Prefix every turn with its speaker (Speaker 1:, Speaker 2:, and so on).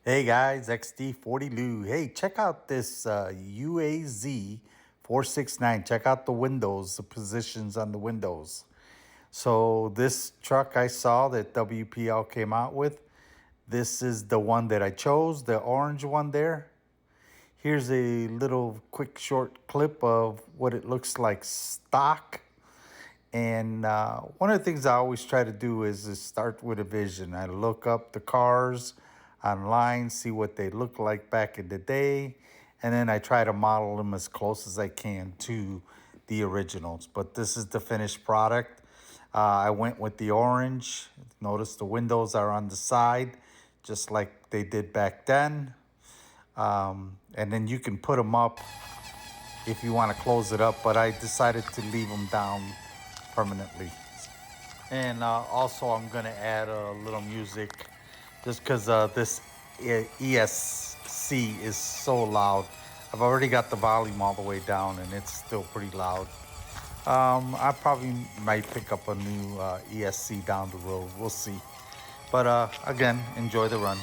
Speaker 1: Hey guys, XD40 Lou. Hey, check out this UAZ469. Check out the windows, the positions on the windows. So this truck I saw that WPL came out with, this is the one that I chose, the orange one there. Here's a little quick short clip of what it looks like stock. And one of the things I always try to do is start with a vision. I look up the cars online, see what they look like back in the day, and then I try to model them as close as I can to the originals. But this is the finished product. I went with the orange. Notice the windows are on the side, just like they did back then. And then you can put them up if you want to close it up, but I decided to leave them down permanently. And also, I'm gonna add a little music, just because this ESC is so loud. I've already got the volume all the way down, and it's still pretty loud. I probably might pick up a new ESC down the road. We'll see. But again, enjoy the run.